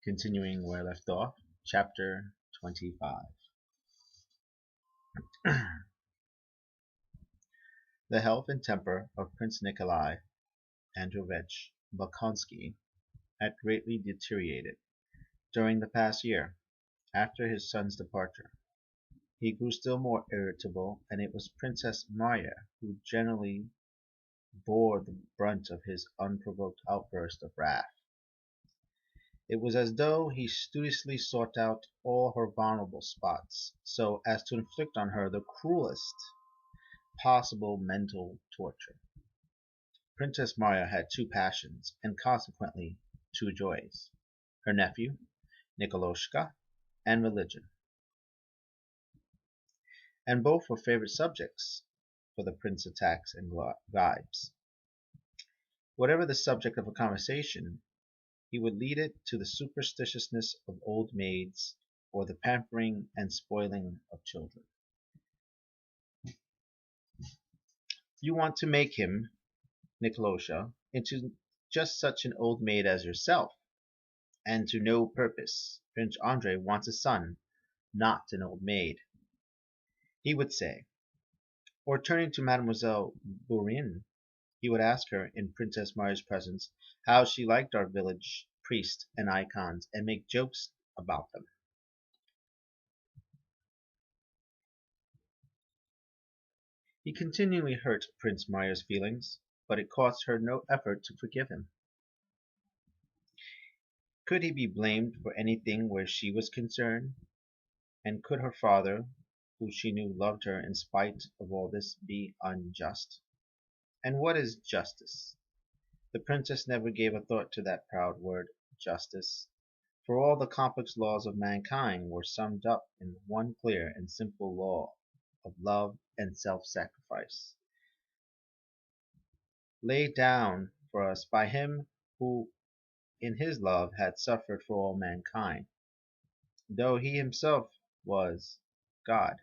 Continuing where I left off, chapter 25. The health and temper of Prince Nikolai Androvich Bolkonsky had greatly deteriorated during the past year after his son's departure. He grew still more irritable, and it was Princess Marya who generally bore the brunt of his unprovoked outburst of wrath. It was as though he studiously sought out all her vulnerable spots, so as to inflict on her the cruelest possible mental torture. Princess Marya had two passions, and consequently two joys: her nephew, Nikoloshka, and religion. And both were favorite subjects for the prince's attacks and gibes. Whatever the subject of a conversation, he would lead it to the superstitiousness of old maids or the pampering and spoiling of children. You want to make him, Nikolosha, into just such an old maid as yourself, and to no purpose. Prince Andrei wants a son, not an old maid, he would say. Or turning to Mademoiselle Bourienne, he would ask her, in Princess Marya's presence, how she liked our village priests and icons, and make jokes about them. He continually hurt Prince Marya's feelings, but it cost her no effort to forgive him. Could he be blamed for anything where she was concerned? And could her father, who she knew loved her in spite of all this, be unjust? And what is justice? The princess never gave a thought to that proud word, justice, for all the complex laws of mankind were summed up in one clear and simple law of love and self-sacrifice, laid down for us by him who in his love had suffered for all mankind, though he himself was God.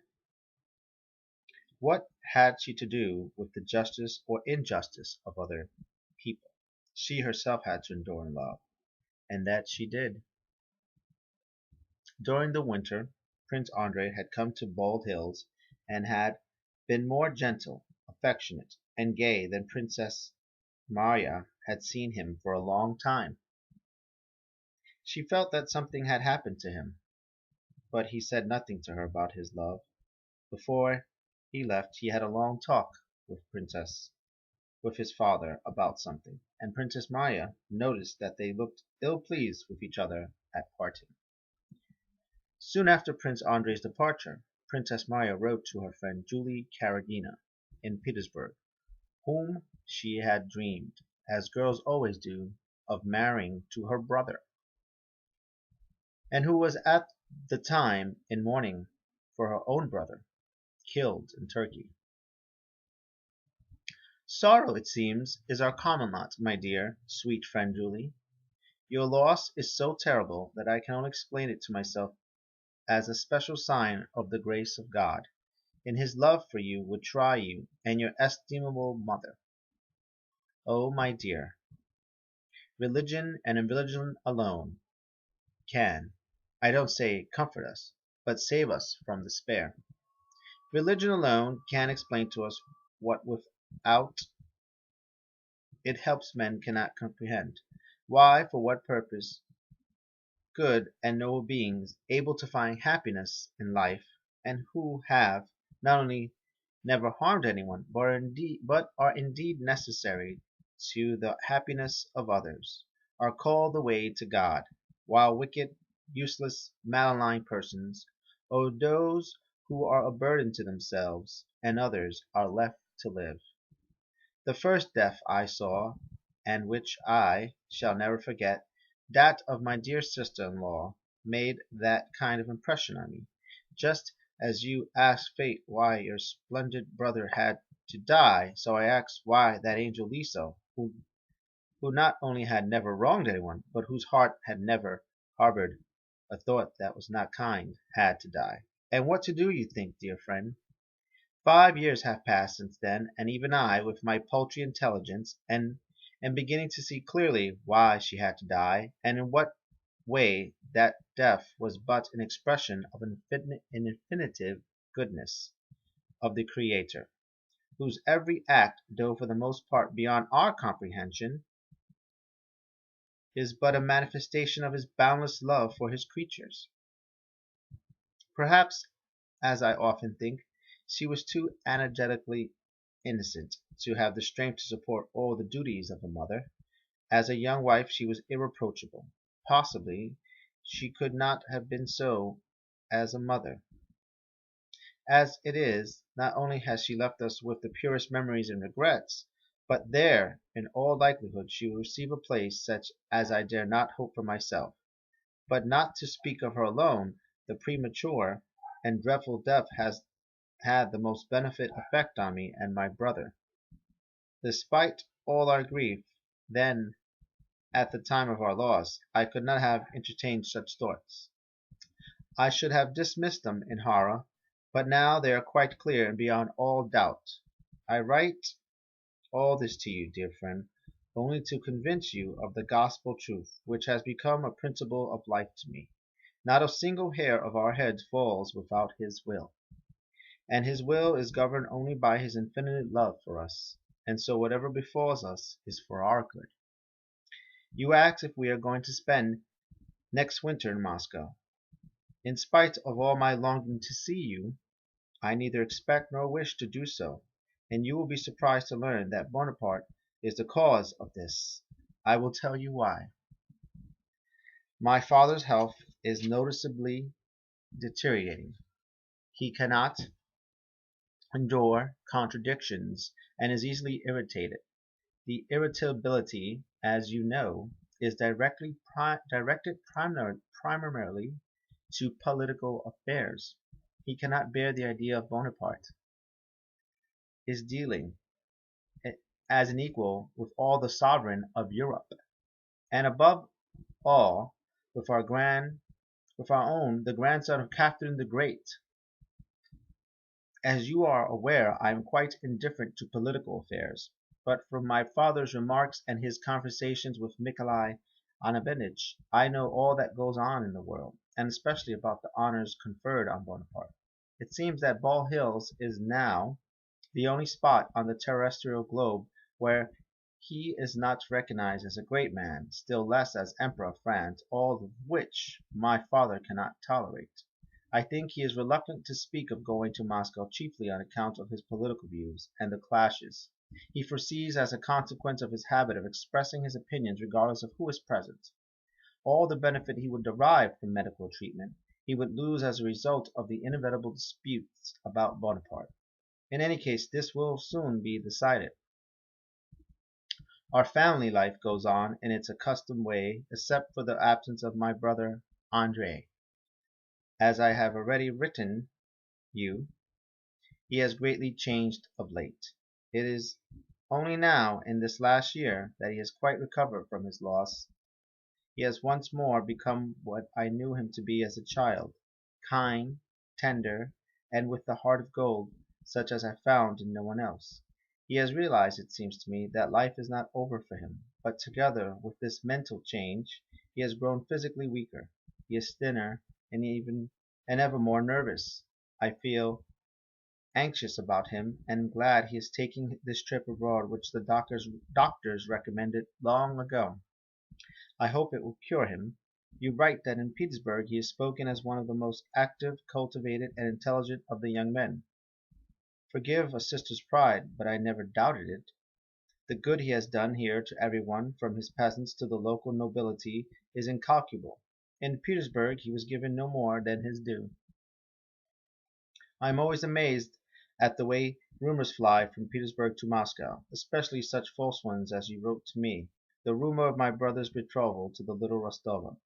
What had she to do with the justice or injustice of other people? She herself had to endure in love, and that she did. During the winter, Prince Andrei had come to Bald Hills and had been more gentle, affectionate, and gay than Princess Marya had seen him for a long time. She felt that something had happened to him, but he said nothing to her about his love. Before he left, he had a long talk with his father about something, and Princess Marya noticed that they looked ill-pleased with each other at parting. Soon after Prince Andrei's departure, Princess Marya wrote to her friend Julie Karagina in Petersburg, whom she had dreamed, as girls always do, of marrying to her brother, and who was at the time in mourning for her own brother, killed in Turkey. Sorrow, it seems, is our common lot, my dear, sweet friend Julie. Your loss is so terrible that I can only explain it to myself as a special sign of the grace of God, in his love for you, would try you and your estimable mother. Oh, my dear, religion and religion alone can, I don't say comfort us, but save us from despair. Religion alone can explain to us what without it helps men cannot comprehend. Why, for what purpose, good and noble beings, able to find happiness in life, and who have not only never harmed anyone, but are indeed necessary to the happiness of others, are called the way to God, while wicked, useless, malign persons, or those who are a burden to themselves and others, are left to live. The first death I saw, and which I shall never forget, that of my dear sister-in-law, made that kind of impression on me. Just as you asked fate why your splendid brother had to die, so I asked why that angel Lisa, who not only had never wronged anyone, but whose heart had never harbored a thought that was not kind, had to die. And what to do, you think, dear friend? 5 years have passed since then, and even I, with my paltry intelligence, am beginning to see clearly why she had to die, and in what way that death was but an expression of an infinitive goodness of the Creator, whose every act, though for the most part beyond our comprehension, is but a manifestation of his boundless love for his creatures. Perhaps, as I often think, she was too energetically innocent to have the strength to support all the duties of a mother. As a young wife she was irreproachable. Possibly she could not have been so as a mother. As it is, not only has she left us with the purest memories and regrets, but there, in all likelihood, she will receive a place such as I dare not hope for myself. But not to speak of her alone, the premature and dreadful death has had the most beneficent effect on me and my brother. Despite all our grief, then, at the time of our loss, I could not have entertained such thoughts. I should have dismissed them in horror, but now they are quite clear and beyond all doubt. I write all this to you, dear friend, only to convince you of the gospel truth, which has become a principle of life to me. Not a single hair of our heads falls without his will, and his will is governed only by his infinite love for us, and so whatever befalls us is for our good. You ask if we are going to spend next winter in Moscow. In spite of all my longing to see you, I neither expect nor wish to do so, and you will be surprised to learn that Bonaparte is the cause of this. I will tell you why. My father's health is noticeably deteriorating. He cannot endure contradictions and is easily irritated. The irritability, as you know, is directed primarily to political affairs. He cannot bear the idea of Bonaparte is dealing as an equal with all the sovereign of Europe, and above all with our own, the grandson of Catherine the Great. As you are aware, I am quite indifferent to political affairs, but from my father's remarks and his conversations with Nikolai Ivanovitch, I know all that goes on in the world, and especially about the honors conferred on Bonaparte. It seems that Ball Hills is now the only spot on the terrestrial globe where he is not recognized as a great man, still less as Emperor of France, all of which my father cannot tolerate. I think he is reluctant to speak of going to Moscow chiefly on account of his political views and the clashes he foresees as a consequence of his habit of expressing his opinions regardless of who is present. All the benefit he would derive from medical treatment he would lose as a result of the inevitable disputes about Bonaparte. In any case, this will soon be decided. Our family life goes on in its accustomed way, except for the absence of my brother Andrei. As I have already written you, he has greatly changed of late. It is only now, in this last year, that he has quite recovered from his loss. He has once more become what I knew him to be as a child, kind, tender, and with the heart of gold, such as I found in no one else. He has realized, it seems to me, that life is not over for him, but together with this mental change, he has grown physically weaker. He is thinner and ever more nervous. I feel anxious about him, and am glad he is taking this trip abroad which the doctors recommended long ago. I hope it will cure him. You write that in Petersburg he is spoken as one of the most active, cultivated, and intelligent of the young men. Forgive a sister's pride, but I never doubted it. The good he has done here to everyone, from his peasants to the local nobility, is incalculable. In Petersburg he was given no more than his due. I am always amazed at the way rumors fly from Petersburg to Moscow, especially such false ones as you wrote to me, the rumor of my brother's betrothal to the little Rostova.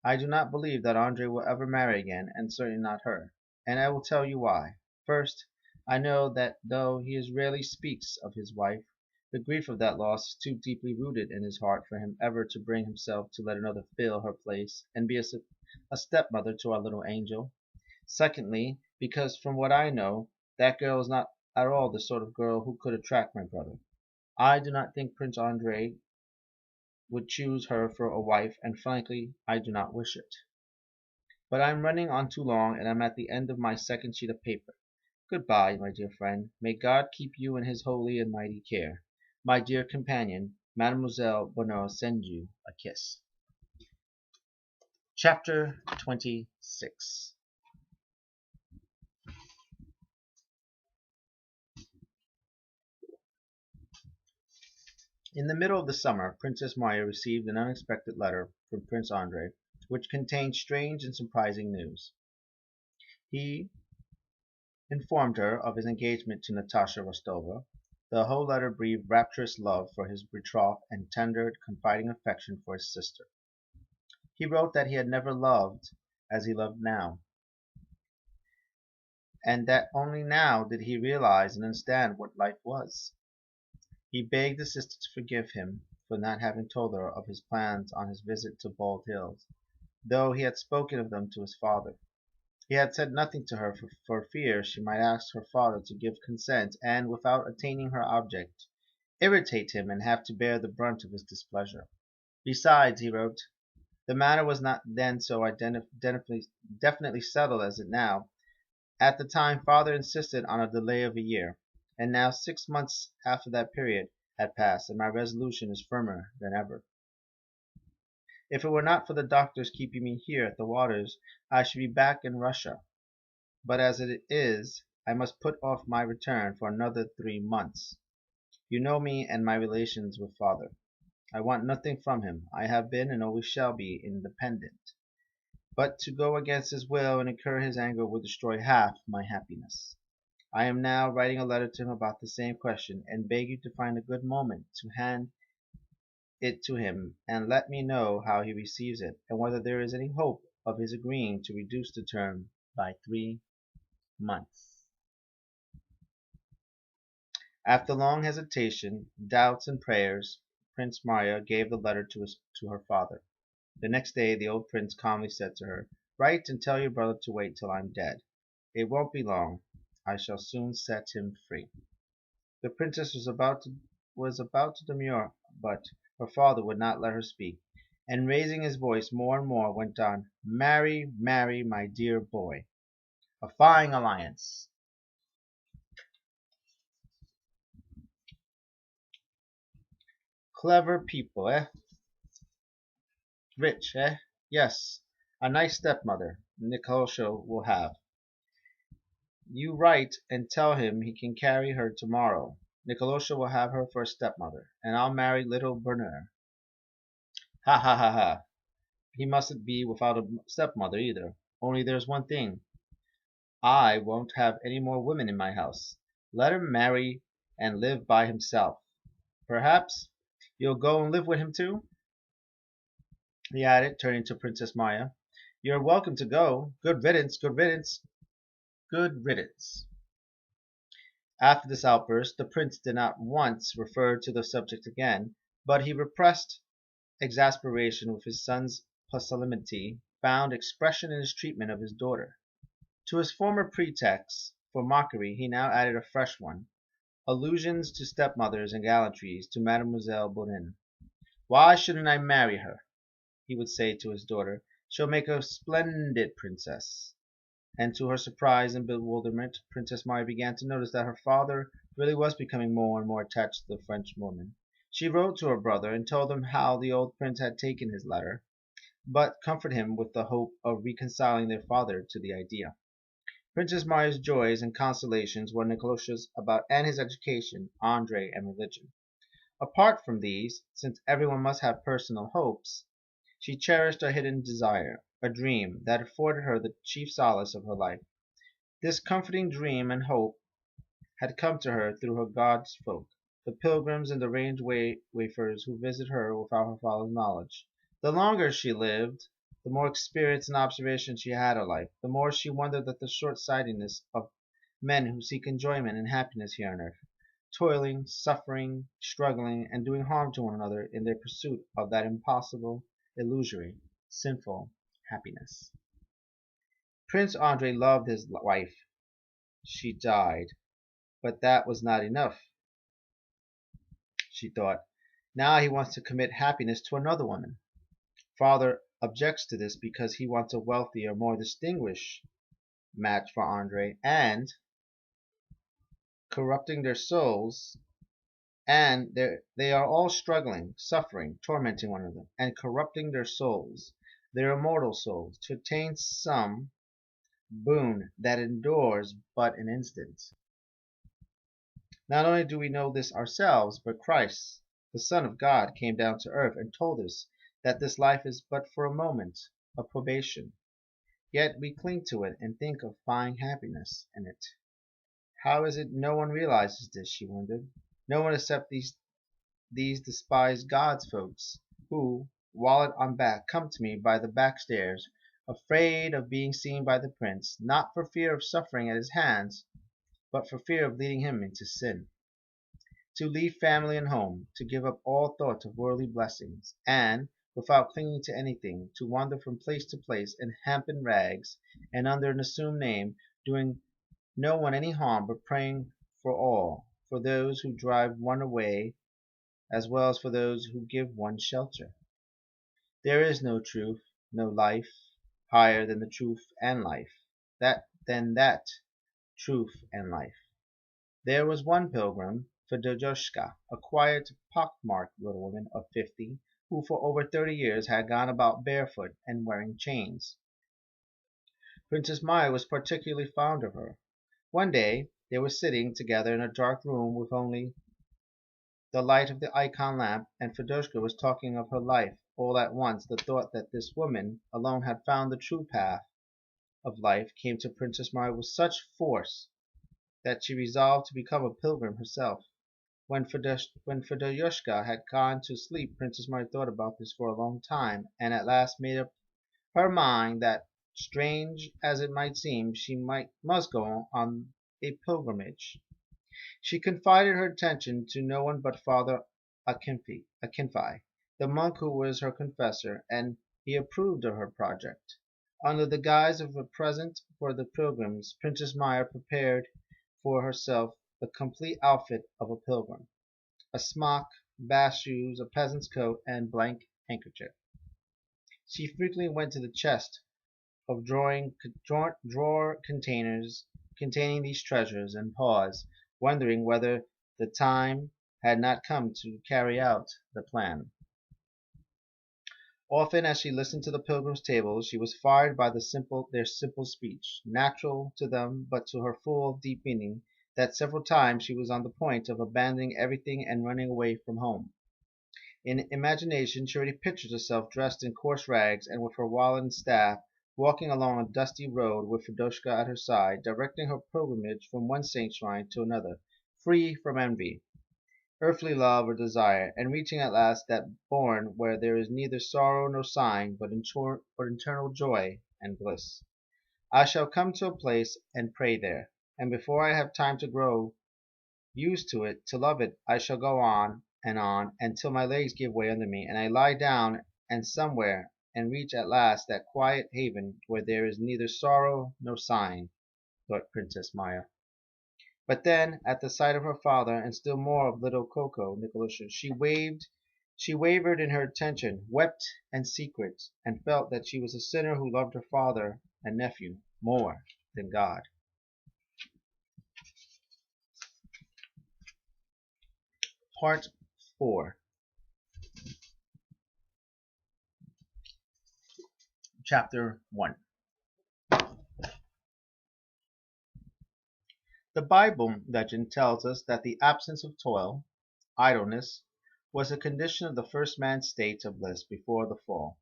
I do not believe that Andrei will ever marry again, and certainly not her, and I will tell you why. First, I know that though he rarely speaks of his wife, the grief of that loss is too deeply rooted in his heart for him ever to bring himself to let another fill her place and be a stepmother to our little angel. Secondly, because from what I know, that girl is not at all the sort of girl who could attract my brother. I do not think Prince Andrei would choose her for a wife, and frankly, I do not wish it. But I am running on too long, and am at the end of my second sheet of paper. Goodbye, my dear friend. May God keep you in his holy and mighty care. My dear companion, Mademoiselle Bonheur sends you a kiss. Chapter 26. In the middle of the summer, Princess Marya received an unexpected letter from Prince Andrei, which contained strange and surprising news. He informed her of his engagement to Natasha Rostova. The whole letter breathed rapturous love for his betrothed and tender, confiding affection for his sister. He wrote that he had never loved as he loved now, and that only now did he realize and understand what life was. He begged the sister to forgive him for not having told her of his plans on his visit to Bald Hills, though he had spoken of them to his father. He had said nothing to her for fear she might ask her father to give consent and, without attaining her object, irritate him and have to bear the brunt of his displeasure. Besides, he wrote, the matter was not then so definitely settled as it now. At the time, father insisted on a delay of a year, and now 6 months after that period had passed, and my resolution is firmer than ever. If it were not for the doctors keeping me here at the waters, I should be back in Russia. But as it is, I must put off my return for another 3 months. You know me and my relations with father. I want nothing from him. I have been and always shall be independent. But to go against his will and incur his anger would destroy half my happiness. I am now writing a letter to him about the same question, and beg you to find a good moment to hand it to him, and let me know how he receives it, and whether there is any hope of his agreeing to reduce the term by 3 months. After long hesitation, doubts, and prayers, Prince Marya gave the letter to her father. The next day the old prince calmly said to her, "Write and tell your brother to wait till I'm dead. It won't be long. I shall soon set him free." The princess was about to demur, but her father would not let her speak, and raising his voice more and more, went on, "Marry, marry, my dear boy. A fine alliance. Clever people, eh? Rich, eh? Yes. A nice stepmother Nikolosha will have. You write and tell him he can carry her tomorrow. Nikolosha will have her for a stepmother, and I'll marry little Bernard. Ha ha ha ha. He mustn't be without a stepmother either. Only there's one thing. I won't have any more women in my house. Let him marry and live by himself. Perhaps you'll go and live with him too?" he added, turning to Princess Marya. "You're welcome to go. Good riddance, good riddance, good riddance." After this outburst, the prince did not once refer to the subject again, but he repressed exasperation with his son's pusillanimity found expression in his treatment of his daughter. To his former pretext for mockery he now added a fresh one, allusions to stepmothers and gallantries to Mademoiselle Bourienne. "Why shouldn't I marry her?" he would say to his daughter. "She'll make a splendid princess." And to her surprise and bewilderment, Princess Mary began to notice that her father really was becoming more and more attached to the French woman. She wrote to her brother and told him how the old prince had taken his letter, but comforted him with the hope of reconciling their father to the idea. Princess Marya's joys and consolations were Nikolosha's about and his education, Andrei, and religion. Apart from these, since everyone must have personal hopes, she cherished a hidden desire, a dream, that afforded her the chief solace of her life. This comforting dream and hope had come to her through her God's folk, the pilgrims and the range wayfarers who visit her without her father's knowledge. The longer she lived, the more experience and observation she had of life, the more she wondered at the short-sightedness of men who seek enjoyment and happiness here on earth, toiling, suffering, struggling, and doing harm to one another in their pursuit of that impossible, illusory, sinful happiness. Prince Andrei loved his wife. She died. But that was not enough, she thought. Now he wants to commit happiness to another woman. Father objects to this because he wants a wealthier, more distinguished match for Andre, and corrupting their souls, and they are all struggling, suffering, tormenting one another, and corrupting their souls, their immortal souls, to attain some boon that endures but an instant. Not only do we know this ourselves, but Christ, the Son of God, came down to earth and told us that this life is but for a moment, a probation. Yet we cling to it and think of finding happiness in it. How is it no one realizes this, she wondered. No one except these despised God's folks, who, wallet on back, come to me by the back stairs, afraid of being seen by the prince, not for fear of suffering at his hands, but for fear of leading him into sin. To leave family and home, to give up all thought of worldly blessings, and, without clinging to anything, to wander from place to place in hempen rags, and under an assumed name, doing no one any harm, but praying for all, for those who drive one away, as well as for those who give one shelter. There is no truth, no life, higher than the truth and life, that truth and life. There was one pilgrim, Fedosyushka, a quiet, pockmarked little woman of 50, who for over 30 years had gone about barefoot and wearing chains. Princess Maya was particularly fond of her. One day they were sitting together in a dark room with only the light of the icon lamp, and Fedosyushka was talking of her life. All at once the thought that this woman alone had found the true path of life came to Princess Maya with such force that she resolved to become a pilgrim herself. When Fedosyushka had gone to sleep, Princess Maya thought about this for a long time, and at last made up her mind that, strange as it might seem, must go on a pilgrimage. She confided her intention to no one but Father Akinfi, the monk who was her confessor, and he approved of her project. Under the guise of a present for the pilgrims, Princess Maya prepared for herself the complete outfit of a pilgrim: a smock, bath shoes, a peasant's coat, and blank handkerchief. She frequently went to the chest of drawer containers containing these treasures, and paused, wondering whether the time had not come to carry out the plan. Often as she listened to the pilgrims' table, she was fired by their simple speech, natural to them but to her full of deep meaning, that several times she was on the point of abandoning everything and running away from home. In imagination she already pictured herself dressed in coarse rags and with her wallet and staff, walking along a dusty road with Fedosyushka at her side, directing her pilgrimage from one saint shrine to another, free from envy, earthly love or desire, and reaching at last that bourne where there is neither sorrow nor sighing, but eternal joy and bliss. I shall come to a place and pray there, and before I have time to grow used to it, to love it, I shall go on, until my legs give way under me, and I lie down and somewhere and reach at last that quiet haven where there is neither sorrow nor sighing, thought Princess Maya. But then, at the sight of her father, and still more of little Koko, Nicolusha, she wavered in her attention, wept in secret, and felt that she was a sinner who loved her father and nephew more than God. Part 4. Chapter 1. The Bible legend tells us that the absence of toil, idleness, was a condition of the first man's state of bliss before the fall.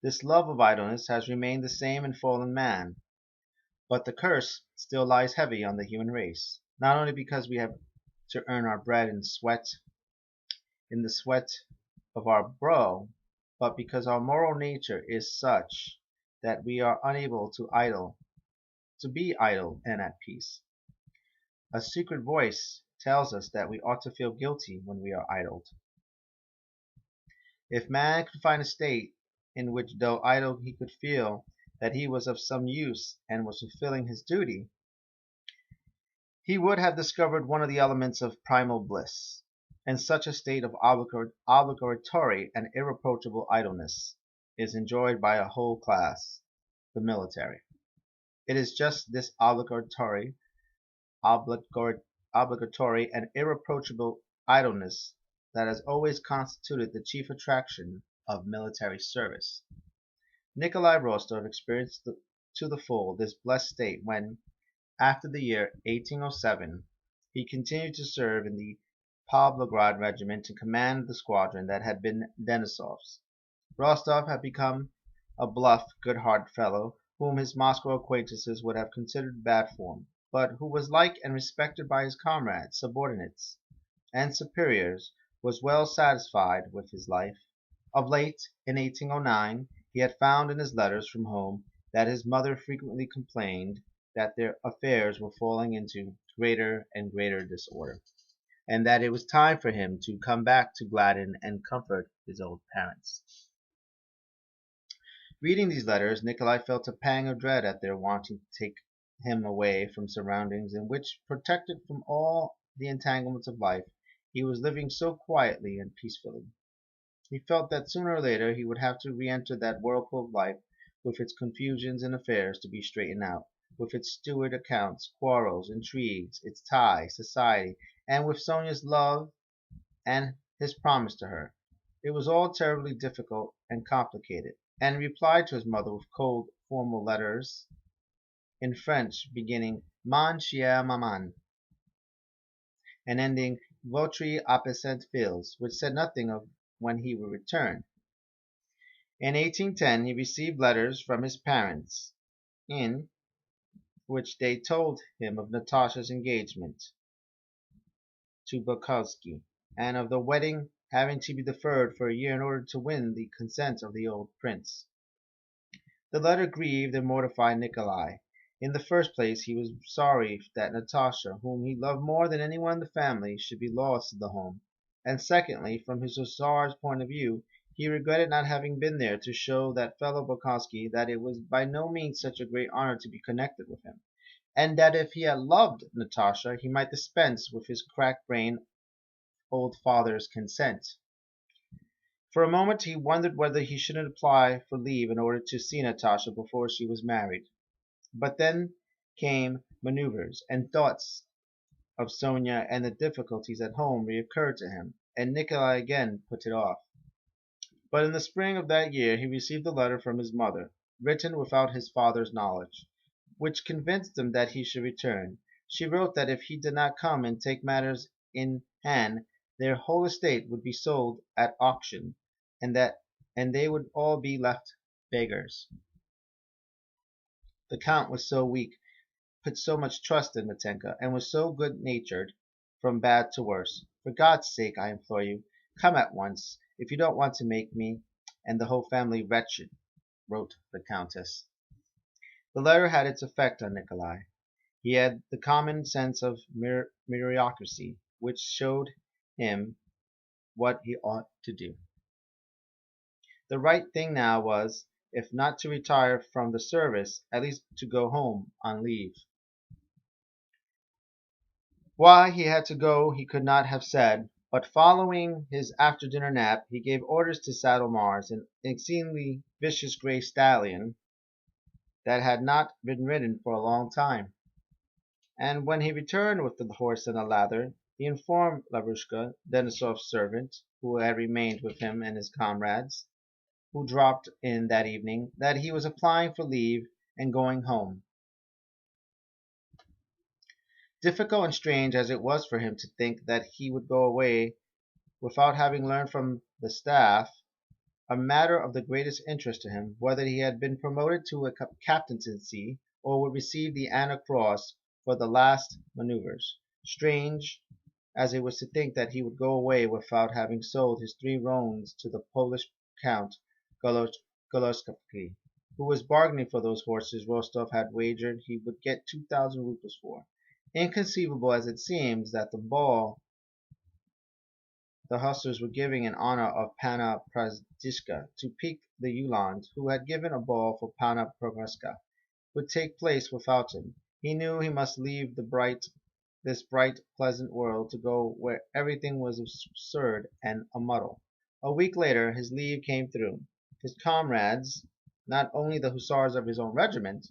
This love of idleness has remained the same in fallen man, but the curse still lies heavy on the human race, not only because we have to earn our bread in the sweat of our brow, but because our moral nature is such that we are unable to be idle and at peace. A secret voice tells us that we ought to feel guilty when we are idled. If man could find a state in which though idle he could feel that he was of some use and was fulfilling his duty, he would have discovered one of the elements of primal bliss. and such a state of obligatory and irreproachable idleness is enjoyed by a whole class, the military. It is just this obligor- obligatory and irreproachable idleness that has always constituted the chief attraction of military service. Nikolai Rostov experienced to the full this blessed state when, after the year 1807, he continued to serve in the Pavlograd regiment in command of the squadron that had been Denisov's. Rostov had become a bluff, good-hearted fellow whom his Moscow acquaintances would have considered bad form, but who was liked and respected by his comrades, subordinates, and superiors, was well satisfied with his life. Of late, in 1809, he had found in his letters from home that his mother frequently complained that their affairs were falling into greater and greater disorder, and that it was time for him to come back to gladden and comfort his old parents. Reading these letters, Nikolai felt a pang of dread at their wanting to take him away from surroundings in which, protected from all the entanglements of life, he was living so quietly and peacefully. He felt that sooner or later he would have to re-enter that whirlpool of life with its confusions and affairs to be straightened out, with its steward accounts, quarrels, intrigues, its ties, society, and with Sonia's love and his promise to her. It was all terribly difficult and complicated, and he replied to his mother with cold, formal letters in French beginning "Mon cher maman" and ending "Votre absent fils," which said nothing of when he would return. In 1810 he received letters from his parents, in which they told him of Natasha's engagement to Bukowski, and of the wedding having to be deferred for a year in order to win the consent of the old prince. The letter grieved and mortified Nikolai. In the first place, he was sorry that Natasha, whom he loved more than anyone in the family, should be lost to the home, and secondly, from his hussar's point of view, he regretted not having been there to show that fellow Bukowski that it was by no means such a great honor to be connected with him, and that if he had loved Natasha he might dispense with his crack-brained old father's consent. For a moment he wondered whether he shouldn't apply for leave in order to see Natasha before she was married. But then came maneuvers, and thoughts of Sonia and the difficulties at home recurred to him, and Nikolai again put it off. But in the spring of that year he received a letter from his mother, written without his father's knowledge, which convinced him that he should return. She wrote that if he did not come and take matters in hand, their whole estate would be sold at auction, and they would all be left beggars. The Count was so weak, put so much trust in Mitenka, and was so good-natured, from bad to worse. For God's sake, I implore you, come at once, if you don't want to make me and the whole family wretched, wrote the Countess. The letter had its effect on Nikolai. He had the common sense of meritocracy, which showed him what he ought to do. The right thing now was, if not to retire from the service, at least to go home on leave. Why he had to go he could not have said, but following his after-dinner nap he gave orders to saddle Mars, an exceedingly vicious grey stallion that had not been ridden for a long time. And when he returned with the horse and a lather, he informed Lavrusha, Denisov's servant, who had remained with him and his comrades, who dropped in that evening, that he was applying for leave and going home. Difficult and strange as it was for him to think that he would go away without having learned from the staff, a matter of the greatest interest to him, whether he had been promoted to a captaincy or would receive the Anna Cross for the last maneuvers. Strange as it was to think that he would go away without having sold his 3 roans to the Polish Count Goloskowski, who was bargaining for those horses Rostov had wagered he would get 2,000 roubles for. Inconceivable as it seems that the ball the hussars were giving in honor of Panna Prazdishka to pique the Uhlans, who had given a ball for Panna Progreska, would take place without him. He knew he must leave the bright this bright, pleasant world to go where everything was absurd and a muddle. A week later his leave came through. His comrades, not only the hussars of his own regiment,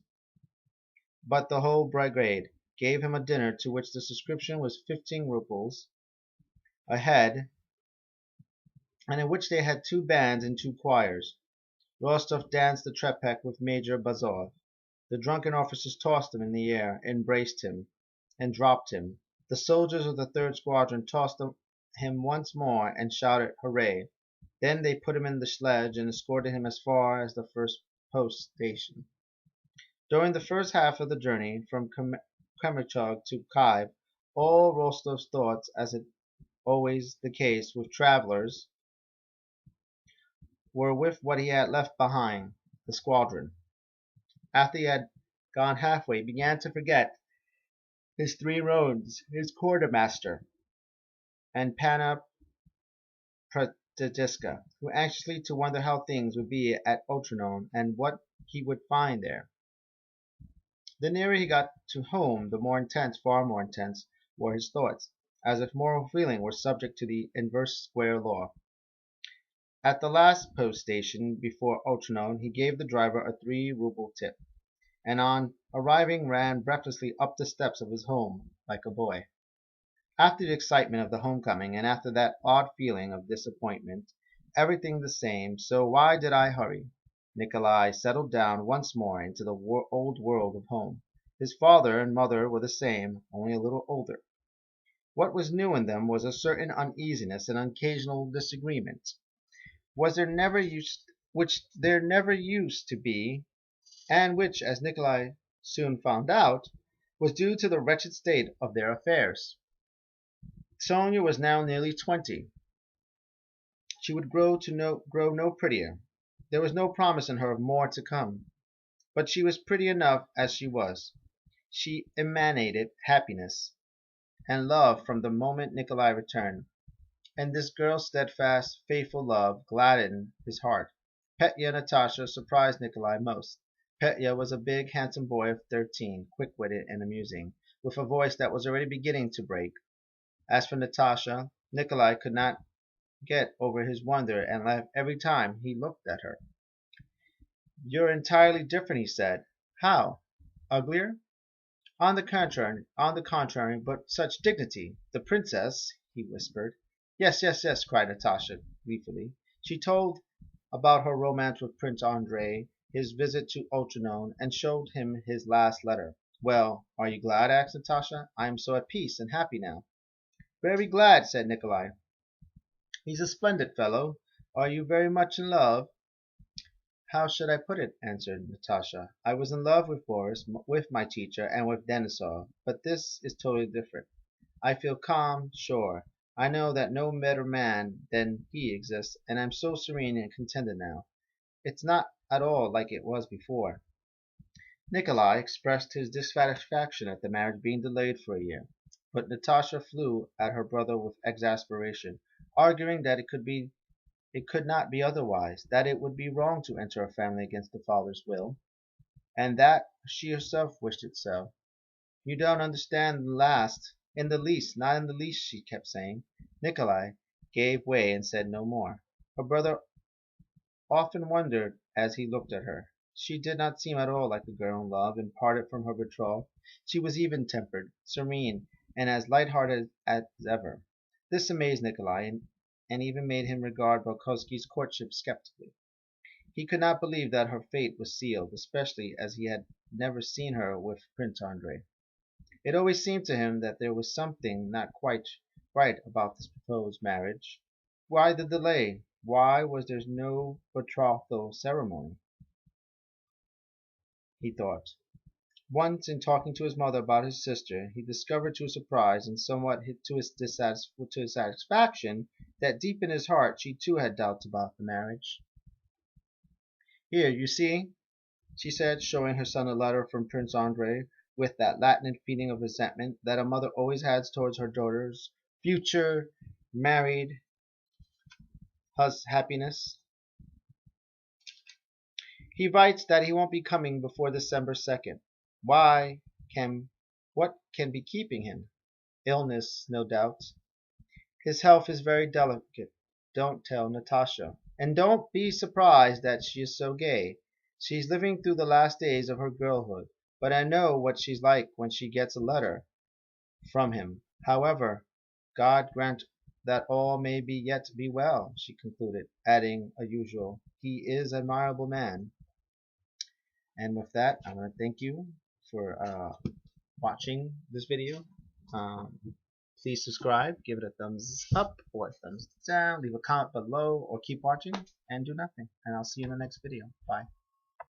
but the whole brigade, gave him a dinner to which the subscription was 15 roubles a head, and in which they had two bands and two choirs. Rostov danced the trepak with Major Bazov. The drunken officers tossed him in the air, embraced him, and dropped him. The soldiers of the third squadron tossed him once more and shouted hooray. Then they put him in the sledge and escorted him as far as the first post station. During the first half of the journey from Kremenchug to Kiev, all Rostov's thoughts, as is always the case with travelers, were with what he had left behind, the squadron. After he had gone halfway, he began to forget his three roads, his quartermaster, and Panna Protodiska, who anxiously to wonder how things would be at Otranto and what he would find there. The nearer he got to home, the more intense, far more intense, were his thoughts, as if moral feeling were subject to the inverse square law. At the last post station before Otranto he gave the driver a 3 rouble tip, and on arriving ran breathlessly up the steps of his home like a boy. After the excitement of the homecoming, and after that odd feeling of disappointment, everything the same, so why did I hurry? Nikolai settled down once more into the old world of home. His father and mother were the same, only a little older. What was new in them was a certain uneasiness and occasional disagreement, which there never used to be, and which, as Nikolai soon found out, was due to the wretched state of their affairs. Sonia was now nearly 20. She would grow no prettier. There was no promise in her of more to come. But she was pretty enough as she was. She emanated happiness and love from the moment Nikolai returned. And this girl's steadfast, faithful love gladdened his heart. Petya and Natasha surprised Nikolai most. Petya was a big, handsome boy of 13, quick-witted and amusing, with a voice that was already beginning to break. As for Natasha, Nikolai could not get over his wonder and laughed every time he looked at her. "You're entirely different," he said. "How? Uglier?" On the contrary, but such dignity! The princess," he whispered. "Yes, yes, yes," cried Natasha gleefully. She told about her romance with Prince Andrei, his visit to Otranto, and showed him his last letter. "Well, are you glad?" asked Natasha. "I am so at peace and happy now." "Very glad," said Nikolai. "He's a splendid fellow. Are you very much in love?" "How should I put it?" answered Natasha. "I was in love with Boris, with my teacher, and with Denisov, but this is totally different. I feel calm, sure. I know that no better man than he exists, and I'm so serene and contented now. It's not at all like it was before." Nikolai expressed his dissatisfaction at the marriage being delayed for a year, but Natasha flew at her brother with exasperation, arguing that it could not be otherwise, that it would be wrong to enter a family against the father's will, and that she herself wished it so. "You don't understand in the least, not in the least," she kept saying. Nikolai gave way and said no more. Her brother often wondered as he looked at her. She did not seem at all like a girl in love and parted from her betrothed. She was even-tempered, serene, and as light-hearted as ever. This amazed Nikolai, and even made him regard Bolkonsky's courtship skeptically. He could not believe that her fate was sealed, especially as he had never seen her with Prince Andrei. It always seemed to him that there was something not quite right about this proposed marriage. Why the delay? Why was there no betrothal ceremony? He thought. Once, in talking to his mother about his sister, he discovered to his surprise and somewhat to his satisfaction that deep in his heart she too had doubts about the marriage. "Here, you see," she said, showing her son a letter from Prince Andrei with that latent feeling of resentment that a mother always has towards her daughter's future married happiness. "He writes that he won't be coming before December 2nd. What can be keeping him?" illness, no doubt. His health is very delicate. Don't tell Natasha. And don't be surprised that she is so gay. She's living through the last days of her girlhood, but I know what she's like when she gets a letter from him. However, God grant that all may be yet be well, she concluded, adding as usual, he is an admirable man. And with that, I want to thank you for watching this video. Um, Please subscribe, give it a thumbs up or a thumbs down, leave a comment below, or keep watching and do nothing. And I'll see you in the next video. Bye.